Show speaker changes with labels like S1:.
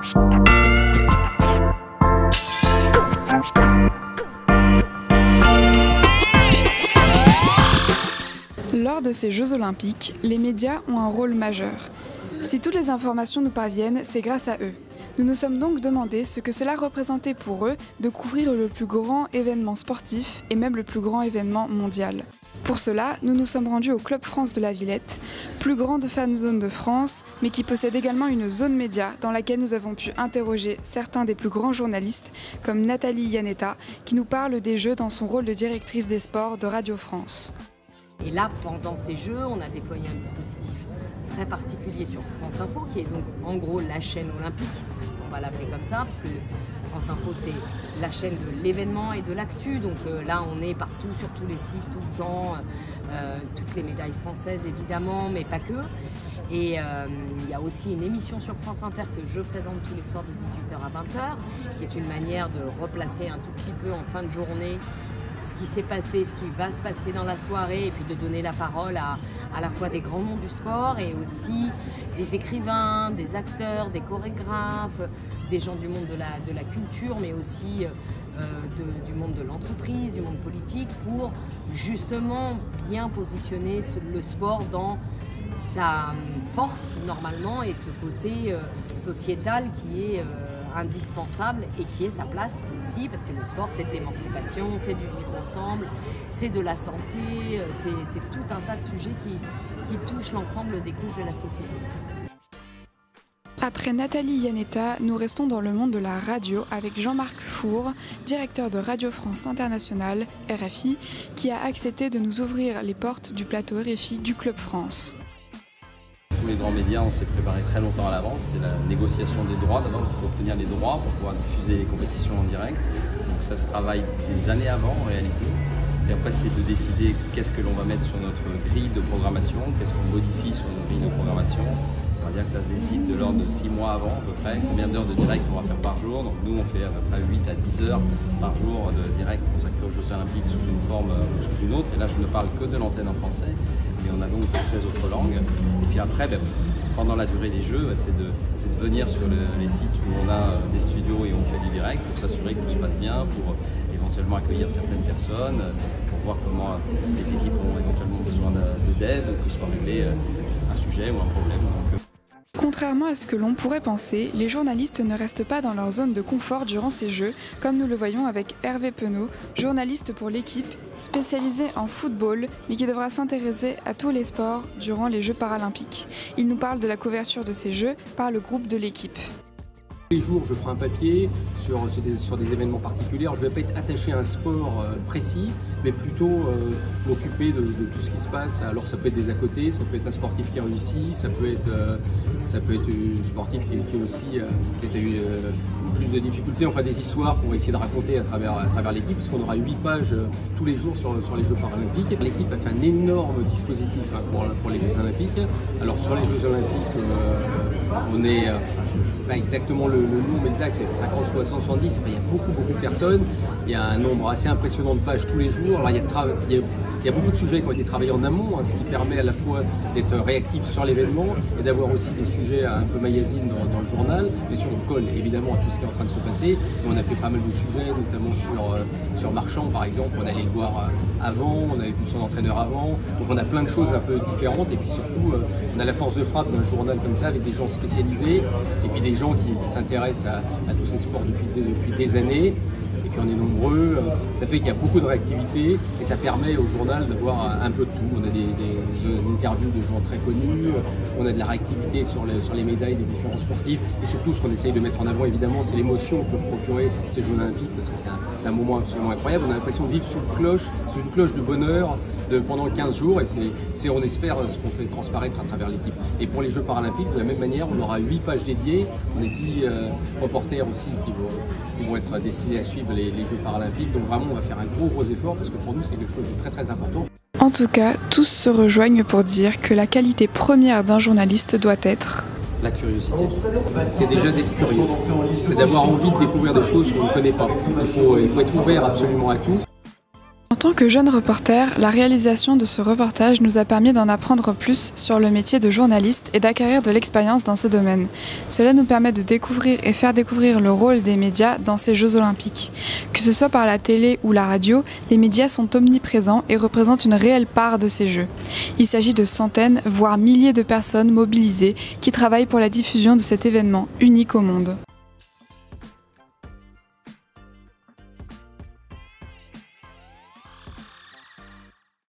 S1: Lors de ces Jeux olympiques, les médias ont un rôle majeur. Si toutes les informations nous parviennent, c'est grâce à eux. Nous nous sommes donc demandé ce que cela représentait pour eux de couvrir le plus grand événement sportif et même le plus grand événement mondial. Pour cela, nous nous sommes rendus au Club France de la Villette, plus grande fan zone de France, mais qui possède également une zone média dans laquelle nous avons pu interroger certains des plus grands journalistes, comme Nathalie Iannetta, qui nous parle des Jeux dans son rôle de directrice des sports de Radio France.
S2: Et là, pendant ces Jeux, on a déployé un dispositif très particulier sur France Info, qui est donc en gros la chaîne olympique, on va l'appeler comme ça, parce que France Info c'est la chaîne de l'événement et de l'actu, donc là on est partout, sur tous les sites, tout le temps, toutes les médailles françaises évidemment, mais pas que. Et il y a aussi une émission sur France Inter que je présente tous les soirs de 18h à 20h, qui est une manière de replacer un tout petit peu en fin de journée ce qui s'est passé, ce qui va se passer dans la soirée, et puis de donner la parole à la fois des grands noms du sport et aussi des écrivains, des acteurs, des chorégraphes, des gens du monde de la culture, mais aussi du monde de l'entreprise, du monde politique, pour justement bien positionner le sport dans sa force normalement et ce côté sociétal qui est indispensable et qui est sa place aussi, parce que le sport c'est de l'émancipation, c'est du vivre ensemble, c'est de la santé, c'est tout un tas de sujets qui touchent l'ensemble des couches de la société.
S1: Après Nathalie Iannetta, nous restons dans le monde de la radio avec Jean-Marc Four, directeur de Radio France Internationale, RFI, qui a accepté de nous ouvrir les portes du plateau RFI du Club France.
S3: Tous les grands médias, on s'est préparé très longtemps à l'avance. C'est la négociation des droits d'abord, parce qu'il faut obtenir les droits pour pouvoir diffuser les compétitions en direct. Donc ça se travaille des années avant en réalité. Et après, c'est de décider qu'est-ce que l'on va mettre sur notre grille de programmation, qu'est-ce qu'on modifie sur notre grille de programmation. On va dire que ça se décide de l'ordre de 6 mois avant à peu près, combien d'heures de direct on va faire par jour. Donc nous, on fait à peu près 8 à 10 heures par jour de direct consacré aux Jeux Olympiques sous une forme ou sous une autre. Et là, je ne parle que de l'antenne en français, mais on a donc 16 autres langues. Et puis après, pendant la durée des Jeux, c'est de venir sur les sites où on a des studios et on fait du direct pour s'assurer que tout se passe bien, pour éventuellement accueillir certaines personnes, pour voir comment les équipes ont éventuellement besoin d'aide, que soit réglé un sujet ou un problème.
S1: Contrairement à ce que l'on pourrait penser, les journalistes ne restent pas dans leur zone de confort durant ces Jeux, comme nous le voyons avec Hervé Penaud, journaliste pour l'équipe, spécialisé en football, mais qui devra s'intéresser à tous les sports durant les Jeux paralympiques. Il nous parle de la couverture de ces Jeux par le groupe de l'équipe.
S4: Tous les jours, je ferai un papier sur des événements particuliers. Alors, je ne vais pas être attaché à un sport précis, mais plutôt m'occuper de tout ce qui se passe. Alors, ça peut être des à côté, ça peut être un sportif qui réussit, ça peut être un sportif qui aussi peut-être a eu plus de difficultés. Enfin, des histoires qu'on va essayer de raconter à travers l'équipe, parce qu'on aura 8 pages tous les jours sur les Jeux paralympiques. L'équipe a fait un énorme dispositif pour les Jeux olympiques. Alors, sur les Jeux olympiques, on est, je ne sais pas exactement le nombre exact, c'est 50, 60, 70, il y a beaucoup de personnes, il y a un nombre assez impressionnant de pages tous les jours. Alors, il y a beaucoup de sujets qui ont été travaillés en amont, ce qui permet à la fois d'être réactif sur l'événement et d'avoir aussi des sujets un peu magazine dans le journal. Bien sûr, on colle évidemment à tout ce qui est en train de se passer. Et on a fait pas mal de sujets, notamment sur Marchand par exemple, on allait le voir avant, on avait vu son entraîneur avant, donc on a plein de choses un peu différentes, et puis surtout on a la force de frappe d'un journal comme ça avec des gens spécialisés et puis des gens qui s'intéressent à tous ces sports depuis des années. Et puis on est nombreux, ça fait qu'il y a beaucoup de réactivité et ça permet au journal d'avoir un peu de tout. On a des interviews de gens très connus, on a de la réactivité sur les médailles des différents sportifs, et surtout ce qu'on essaye de mettre en avant évidemment, c'est l'émotion que peuvent procurer ces Jeux olympiques, parce que c'est un moment absolument incroyable. On a l'impression de vivre sous une cloche de bonheur pendant 15 jours, et c'est on espère ce qu'on fait transparaître à travers l'équipe. Et pour les Jeux paralympiques, de la même manière, on aura 8 pages dédiées. On a 10 reporters aussi qui vont être destinés à suivre les Jeux paralympiques. Donc vraiment, on va faire un gros effort, parce que pour nous, c'est quelque chose de très important.
S1: En tout cas, tous se rejoignent pour dire que la qualité première d'un journaliste doit être
S3: la curiosité.
S4: C'est déjà d'être curieux, c'est d'avoir envie de découvrir des choses qu'on ne connaît pas. Il faut être ouvert absolument à tout.
S1: En tant que jeune reporter, la réalisation de ce reportage nous a permis d'en apprendre plus sur le métier de journaliste et d'acquérir de l'expérience dans ce domaine. Cela nous permet de découvrir et faire découvrir le rôle des médias dans ces Jeux Olympiques. Que ce soit par la télé ou la radio, les médias sont omniprésents et représentent une réelle part de ces Jeux. Il s'agit de centaines, voire milliers de personnes mobilisées qui travaillent pour la diffusion de cet événement unique au monde.